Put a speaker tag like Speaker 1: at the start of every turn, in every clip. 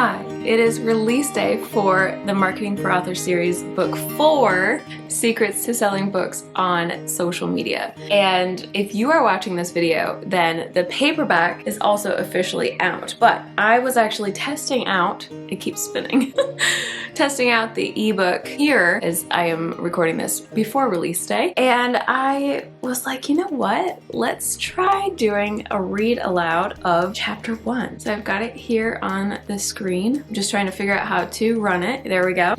Speaker 1: Hi, it is release day for the Marketing for Authors series, book 4, Secrets to Selling Books on Social Media. And if you are watching this video, then the paperback is also officially out. But I was actually testing out, it keeps spinning, testing out the ebook here as I am recording this before release day. And I was like, you know what? Let's try doing a read aloud of chapter 1. So I've got it here on the screen. I'm just trying to figure out how to run it. There we go.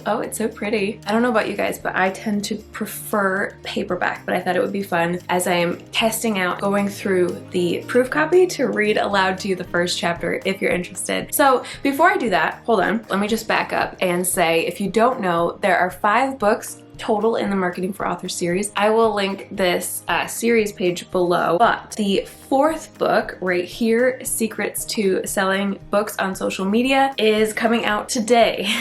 Speaker 1: Oh, it's so pretty. I don't know about you guys, but I tend to prefer paperback, but I thought it would be fun as I am testing out going through the proof copy to read aloud to you the first chapter if you're interested. So before I do that, hold on, let me just back up and say, if you don't know, there are 5 books total in the Marketing for Authors series. I will link this series page below, but the 4th book right here, Secrets to Selling Books on Social Media, is coming out today.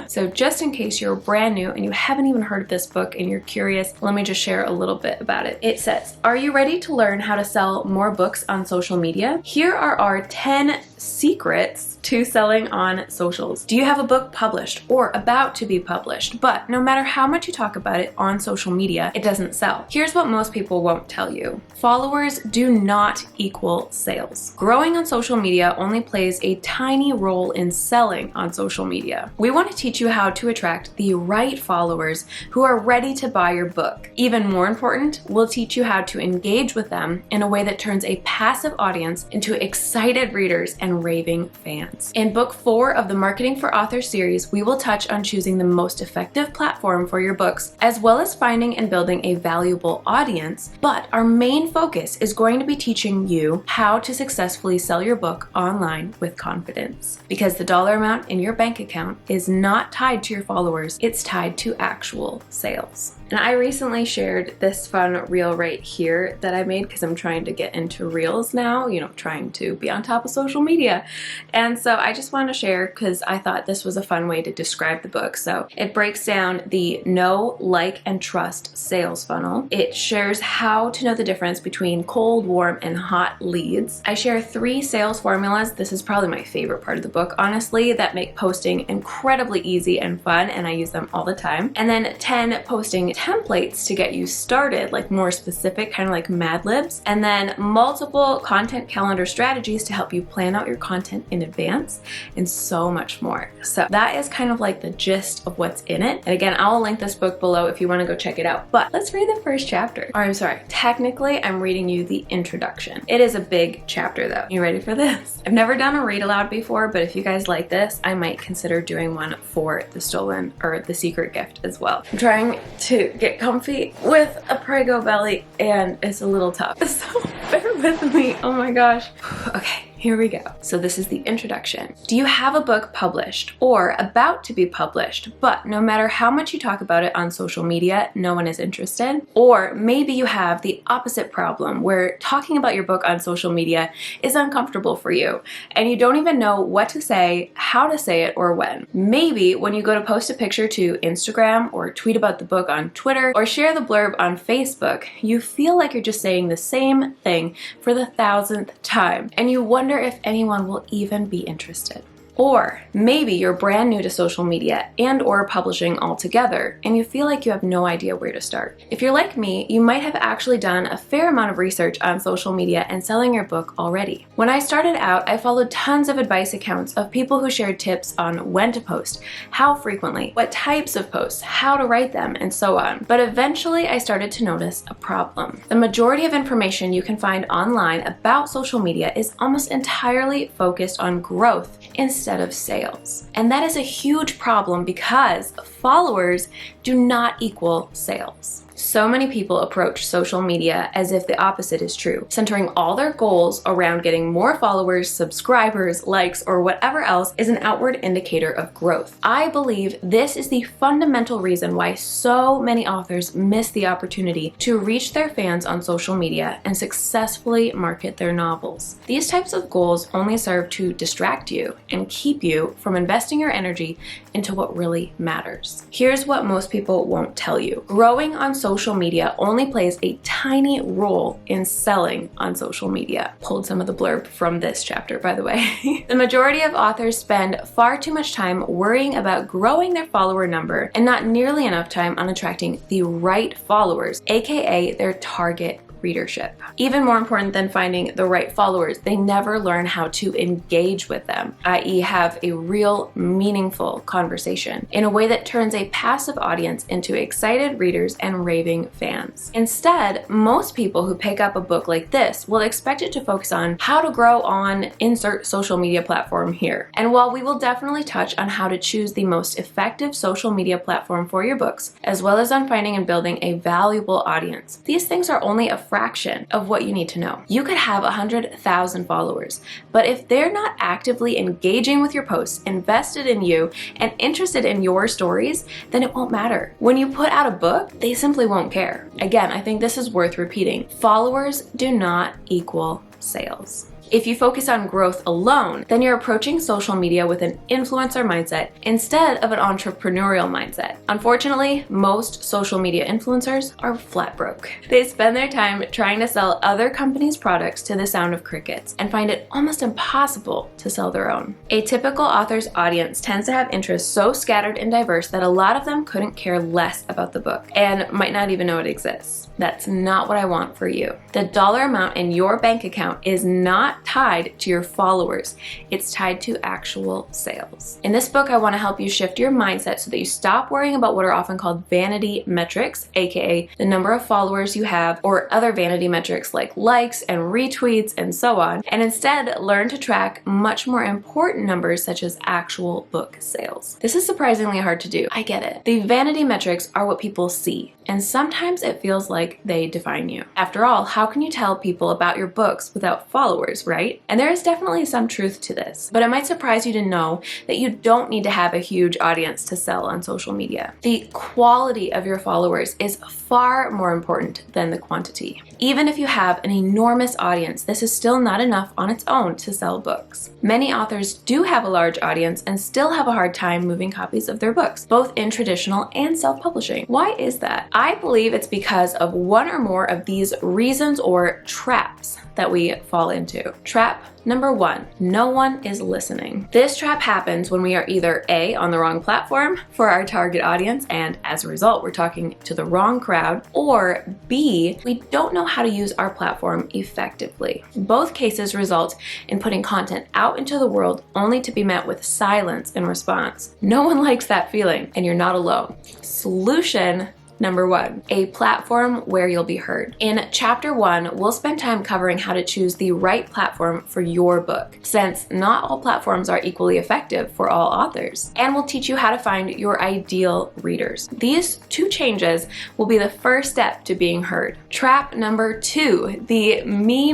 Speaker 1: So just in case you're brand new and you haven't even heard of this book and you're curious, let me just share a little bit about it. It says, are you ready to learn how to sell more books on social media? Here are our 10 secrets to selling on socials. Do you have a book published or about to be published, but no matter how much you talk about it on social media, it doesn't sell? Here's what most people won't tell you. Followers do not equal sales. Growing on social media only plays a tiny role in selling on social media. We want to teach you how to attract the right followers who are ready to buy your book. Even more important, we'll teach you how to engage with them in a way that turns a passive audience into excited readers and raving fans. In book 4 of the Marketing for Authors series, we will touch on choosing the most effective platform for your books, as well as finding and building a valuable audience. But our main focus is going to be teaching you how to successfully sell your book online with confidence. Because the dollar amount in your bank account is not tied to your followers, it's tied to actual sales. And I recently shared this fun reel right here that I made because I'm trying to get into reels now, trying to be on top of social media. And so I just want to share because I thought this was a fun way to describe the book. So it breaks down the know, like, and trust sales funnel. It shares how to know the difference between cold, warm, and hot leads. I share 3 sales formulas. This is probably my favorite part of the book, honestly, that make posting incredibly easy and fun, and I use them all the time. And then 10 posting templates to get you started, like more specific, kind of like Mad Libs, and then multiple content calendar strategies to help you plan out your content in advance, and so much more. So that is kind of like the gist of what's in it. And again, I'll link this book below if you want to go check it out. But let's read the first chapter. Or I'm sorry, technically I'm reading you the introduction. It is a big chapter though. You ready for this? I've never done a read aloud before, but if you guys like this, I might consider doing one for the stolen or the secret gift as well. I'm trying to get comfy with a Prego belly and it's a little tough, so bear with me. Oh my gosh. Okay. Here we go. So this is the introduction. Do you have a book published or about to be published, but no matter how much you talk about it on social media, no one is interested? Or maybe you have the opposite problem where talking about your book on social media is uncomfortable for you and you don't even know what to say, how to say it, or when. Maybe when you go to post a picture to Instagram or tweet about the book on Twitter or share the blurb on Facebook, you feel like you're just saying the same thing for the 1000th time and you wonder if anyone will even be interested. Or maybe you're brand new to social media and or publishing altogether and you feel like you have no idea where to start. If you're like me, you might have actually done a fair amount of research on social media and selling your book already. When I started out, I followed tons of advice accounts of people who shared tips on when to post, how frequently, what types of posts, how to write them, and so on. But eventually I started to notice a problem. The majority of information you can find online about social media is almost entirely focused on growth instead of sales. And that is a huge problem because followers do not equal sales. So many people approach social media as if the opposite is true, centering all their goals around getting more followers, subscribers, likes, or whatever else is an outward indicator of growth. I believe this is the fundamental reason why so many authors miss the opportunity to reach their fans on social media and successfully market their novels. These types of goals only serve to distract you and keep you from investing your energy into what really matters. Here's what most people won't tell you. Growing on social social media only plays a tiny role in selling on social media. Pulled some of the blurb from this chapter, by the way. The majority of authors spend far too much time worrying about growing their follower number and not nearly enough time on attracting the right followers, aka their target readership. Even more important than finding the right followers, they never learn how to engage with them, i.e. have a real, meaningful conversation in a way that turns a passive audience into excited readers and raving fans. Instead, most people who pick up a book like this will expect it to focus on how to grow on insert social media platform here. And while we will definitely touch on how to choose the most effective social media platform for your books, as well as on finding and building a valuable audience, these things are only a fraction of what you need to know. You could have 100,000 followers, but if they're not actively engaging with your posts, invested in you, and interested in your stories, then it won't matter. When you put out a book, they simply won't care. Again, I think this is worth repeating. Followers do not equal sales. If you focus on growth alone, then you're approaching social media with an influencer mindset instead of an entrepreneurial mindset. Unfortunately, most social media influencers are flat broke. They spend their time trying to sell other companies' products to the sound of crickets and find it almost impossible to sell their own. A typical author's audience tends to have interests so scattered and diverse that a lot of them couldn't care less about the book and might not even know it exists. That's not what I want for you. The dollar amount in your bank account is not tied to your followers. It's tied to actual sales. In this book, I want to help you shift your mindset so that you stop worrying about what are often called vanity metrics, aka the number of followers you have, or other vanity metrics like likes and retweets and so on, and instead learn to track much more important numbers such as actual book sales. This is surprisingly hard to do. I get it. The vanity metrics are what people see, and sometimes it feels like they define you. After all, how can you tell people about your books without followers, right? And there is definitely some truth to this, but it might surprise you to know that you don't need to have a huge audience to sell on social media. The quality of your followers is far more important than the quantity. Even if you have an enormous audience, this is still not enough on its own to sell books. Many authors do have a large audience and still have a hard time moving copies of their books, both in traditional and self-publishing. Why is that? I believe it's because of one or more of these reasons or traps that we fall into. Trap number 1, no one is listening. This trap happens when we are either A, on the wrong platform for our target audience, and as a result, we're talking to the wrong crowd, or B, we don't know how to use our platform effectively. Both cases result in putting content out into the world only to be met with silence in response. No one likes that feeling, and you're not alone. Solution number 1, a platform where you'll be heard. In chapter 1, we'll spend time covering how to choose the right platform for your book, since not all platforms are equally effective for all authors. And we'll teach you how to find your ideal readers. These 2 changes will be the first step to being heard. Trap number 2, the me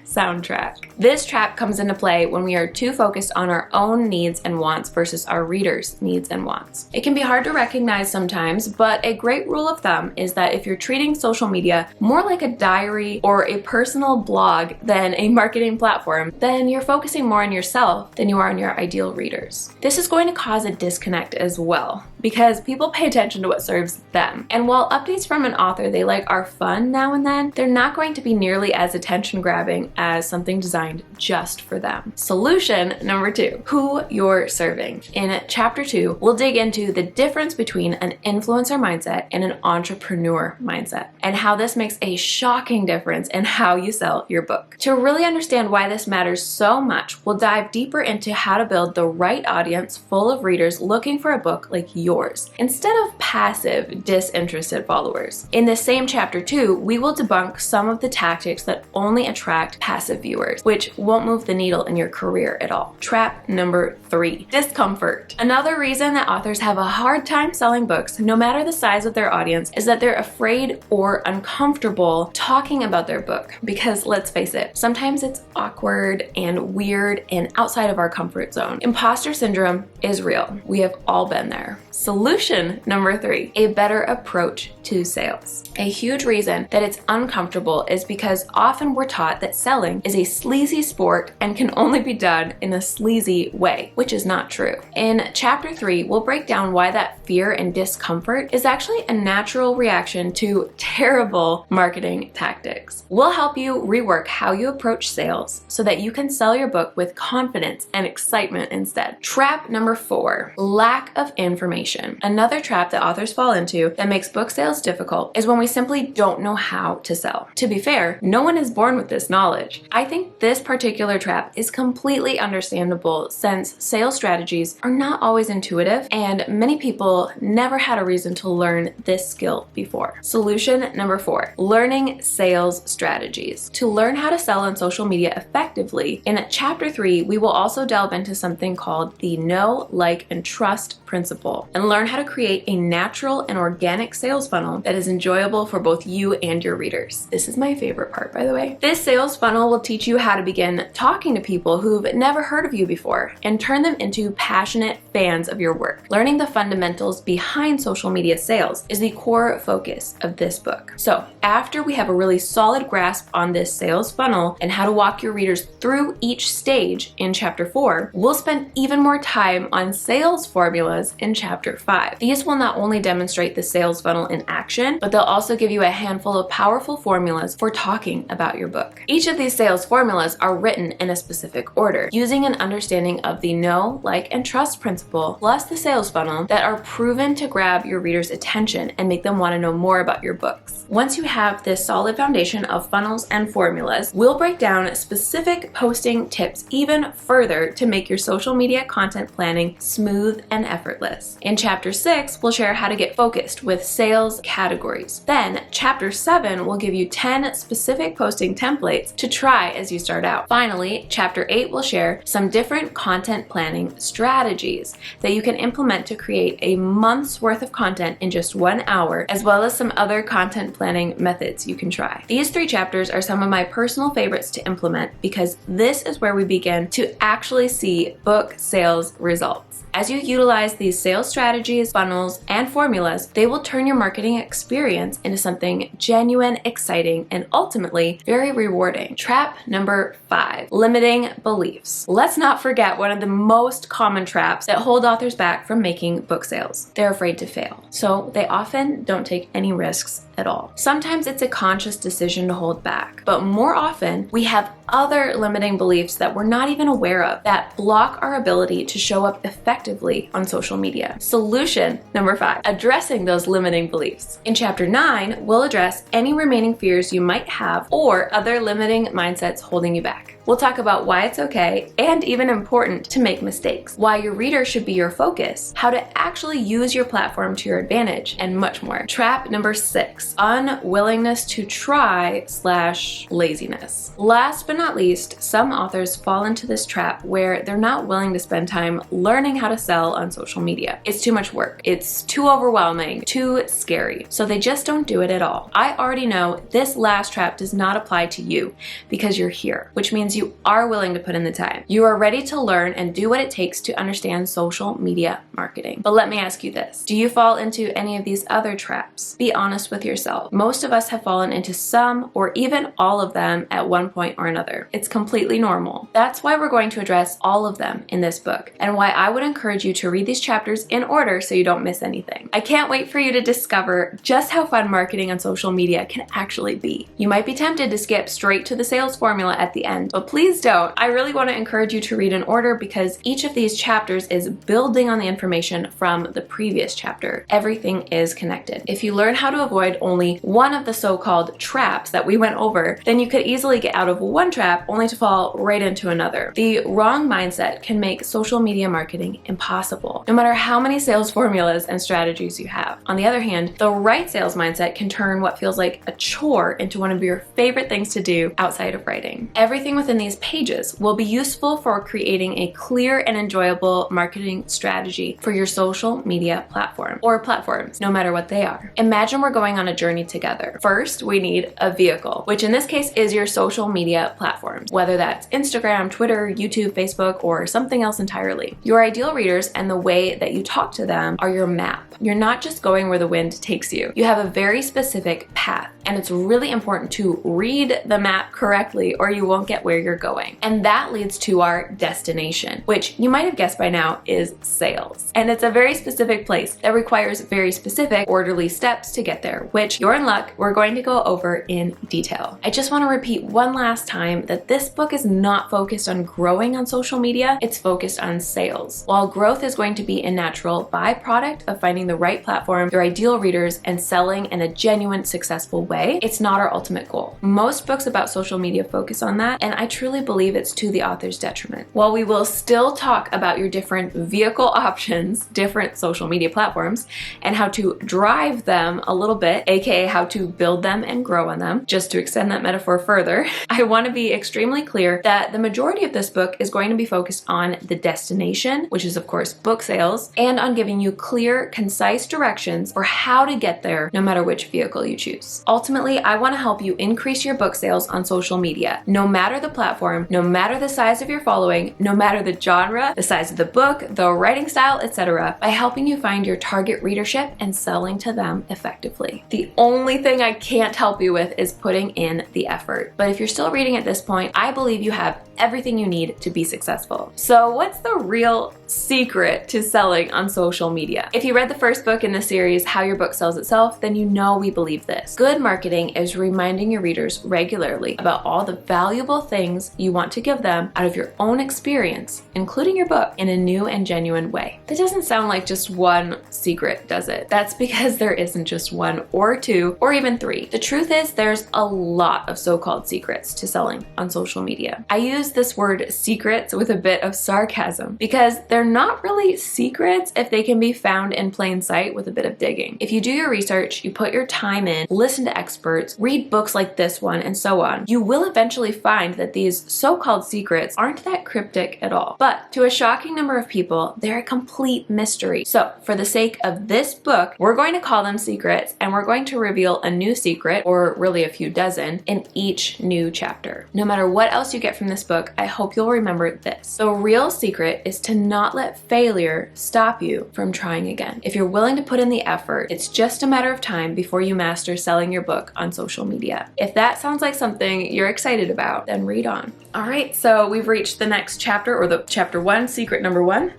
Speaker 1: soundtrack. This trap comes into play when we are too focused on our own needs and wants versus our readers' needs and wants. It can be hard to recognize sometimes, but a great rule of thumb is that if you're treating social media more like a diary or a personal blog than a marketing platform, then you're focusing more on yourself than you are on your ideal readers. This is going to cause a disconnect as well, because people pay attention to what serves them. And while updates from an author they like are fun now and then, they're not going to be nearly as attention grabbing as something designed just for them. Solution number 2, who you're serving. In chapter 2, we'll dig into the difference between an influencer mindset and an entrepreneur mindset, and how this makes a shocking difference in how you sell your book. To really understand why this matters so much, we'll dive deeper into how to build the right audience full of readers looking for a book like yours, instead of passive, disinterested followers. In this same chapter 2, we will debunk some of the tactics that only attract passive viewers, which won't move the needle in your career at all. Trap number 3, discomfort. Another reason that authors have a hard time selling books, no matter the size of their audience, is that they're afraid or uncomfortable talking about their book, because let's face it, sometimes it's awkward and weird and outside of our comfort zone. Imposter syndrome is real. We have all been there. Solution number 3, a better approach to sales. A huge reason that it's uncomfortable is because often we're taught that selling is a sleazy sport and can only be done in a sleazy way, which is not true. In chapter 3, we'll break down why that fear and discomfort is actually a natural reaction to terrible marketing tactics. We'll help you rework how you approach sales so that you can sell your book with confidence and excitement instead. Trap number 4, lack of information. Another trap that authors fall into that makes book sales difficult is when we simply don't know how to sell. To be fair, no one is born with this knowledge. I think this particular trap is completely understandable since sales strategies are not always intuitive and many people never had a reason to learn this skill before. Solution number 4, learning sales strategies. To learn how to sell on social media effectively, in chapter 3, we will also delve into something called the know, like, and trust principle and learn how to create a natural and organic sales funnel that is enjoyable for both you and your readers. This is my favorite part, by the way. This sales funnel will teach you how to begin talking to people who've never heard of you before and turn them into passionate fans of your work. Learning the fundamentals behind social media sales is the core focus of this book. So after we have a really solid grasp on this sales funnel and how to walk your readers through each stage in chapter 4, we'll spend even more time on sales formulas in chapter 5. These will not only demonstrate the sales funnel in action, but they'll also give you a handful of powerful formulas for talking about your book. Each of these sales formulas are written in a specific order, using an understanding of the know, like, and trust principle, plus the sales funnel that are proven to grab your readers' attention and make them want to know more about your books. Once you have this solid foundation of funnels and formulas, we'll break down specific posting tips even further to make your social media content planning smooth and effortless. In chapter 6, we'll share how to get focused with sales categories. Then, chapter 7 will give you 10 specific posting templates to try as you start out. Finally, chapter 8 will share some different content planning strategies that you can implement to create a month's worth of content in just 1 hour, as well as some other content planning methods you can try. These 3 chapters are some of my personal favorites to implement because this is where we begin to actually see book sales results. As you utilize these sales strategies, funnels, and formulas, they will turn your marketing experience into something genuine, exciting, and ultimately very rewarding. Trap number 5, limiting beliefs. Let's not forget one of the most common traps that hold authors back from making book sales. They're afraid to fail, so they often don't take any risks at all. Sometimes it's a conscious decision to hold back, but more often we have other limiting beliefs that we're not even aware of that block our ability to show up effectively on social media. Solution number 5, addressing those limiting beliefs. In chapter 9, we'll address any remaining fears you might have or other limiting mindsets holding you back. We'll talk about why it's okay and even important to make mistakes, why your reader should be your focus, how to actually use your platform to your advantage, and much more. Trap number 6, unwillingness to try / laziness. Last but not least, some authors fall into this trap where they're not willing to spend time learning how to sell on social media. It's too much work. It's too overwhelming, too scary. So they just don't do it at all. I already know this last trap does not apply to you because you're here, which means you are willing to put in the time. You are ready to learn and do what it takes to understand social media marketing. But let me ask you this. Do you fall into any of these other traps? Be honest with yourself. Most of us have fallen into some or even all of them at one point or another. It's completely normal. That's why we're going to address all of them in this book and why I would encourage you to read these chapters in order so you don't miss anything. I can't wait for you to discover just how fun marketing on social media can actually be. You might be tempted to skip straight to the sales formula at the end, but please don't. I really want to encourage you to read in order because each of these chapters is building on the information from the previous chapter. Everything is connected. If you learn how to avoid only one of the so-called traps that we went over, then you could easily get out of one trap only to fall right into another. The wrong mindset can make social media marketing impossible, no matter how many sales formulas and strategies you have. On the other hand, the right sales mindset can turn what feels like a chore into one of your favorite things to do outside of writing. Everything with within these pages will be useful for creating a clear and enjoyable marketing strategy for your social media platform or platforms, no matter what they are. Imagine we're going on a journey together. First, we need a vehicle, which in this case is your social media platforms, whether that's Instagram, Twitter, YouTube, Facebook, or something else entirely. Your ideal readers and the way that you talk to them are your map. You're not just going where the wind takes you. You have a very specific path, and it's really important to read the map correctly or you won't get where you're going. And that leads to our destination, which you might have guessed by now is sales. And it's a very specific place that requires very specific orderly steps to get there, which you're in luck, we're going to go over in detail. I just want to repeat one last time that this book is not focused on growing on social media, it's focused on sales. While growth is going to be a natural byproduct of finding the right platform, your ideal readers, and selling in a genuine, successful way, it's not our ultimate goal. Most books about social media focus on that, and I truly believe it's to the author's detriment. While we will still talk about your different vehicle options, different social media platforms, and how to drive them a little bit, aka how to build them and grow on them, just to extend that metaphor further, I want to be extremely clear that the majority of this book is going to be focused on the destination, which is of course book sales, and on giving you clear, concise directions for how to get there no matter which vehicle you choose. Ultimately, I want to help you increase your book sales on social media, no matter the platform, no matter the size of your following, no matter the genre, the size of the book, the writing style, etc., by helping you find your target readership and selling to them effectively. The only thing I can't help you with is putting in the effort. But if you're still reading at this point, I believe you have everything you need to be successful. So what's the real secret to selling on social media? If you read the first book in the series, How Your Book Sells Itself, then you know we believe this. Good marketing is reminding your readers regularly about all the valuable things you want to give them out of your own experience, including your book, in a new and genuine way. That doesn't sound like just one secret, does it? That's because there isn't just one or two or even three. The truth is there's a lot of so-called secrets to selling on social media. I use this word secrets with a bit of sarcasm because they're not really secrets if they can be found in plain sight with a bit of digging. If you do your research, you put your time in, listen to experts, read books like this one, and so on, you will eventually find that these so-called secrets aren't that cryptic at all. But to a shocking number of people, they're a complete mystery. So for the sake of this book, we're going to call them secrets, and we're going to reveal a new secret, or really a few dozen, in each new chapter. No matter what else you get from this book, I hope you'll remember this. The real secret is to not let failure stop you from trying again. If you're willing to put in the effort, it's just a matter of time before you master selling your book on social media. If that sounds like something you're excited about, then read on. All right, so we've reached the next chapter, or the chapter 1, secret number 1.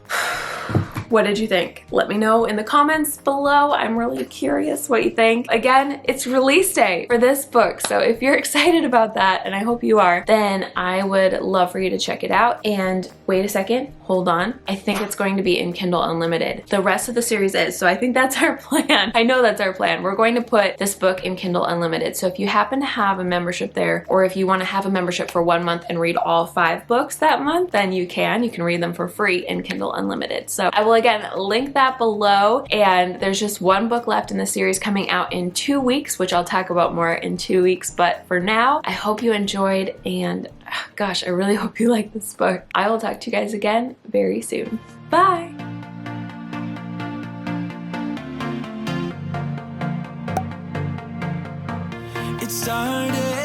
Speaker 1: What did you think? Let me know in the comments below. I'm really curious what you think. Again, it's release day for this book, so if you're excited about that, and I hope you are, then I would love for you to check it out. And wait a second, hold on. I think it's going to be in Kindle Unlimited. The rest of the series is, so I think that's our plan. I know that's our plan. We're going to put this book in Kindle Unlimited. So if you happen to have a membership there, or if you want to have a membership for 1 month and read all 5 books that month, then you can. You can read them for free in Kindle Unlimited. So I will again link that below, and there's just 1 book left in the series coming out in 2 weeks, which I'll talk about more in 2 weeks. But for now, I hope you enjoyed, and gosh, I really hope you like this book. I will talk to you guys again very soon. Bye! It started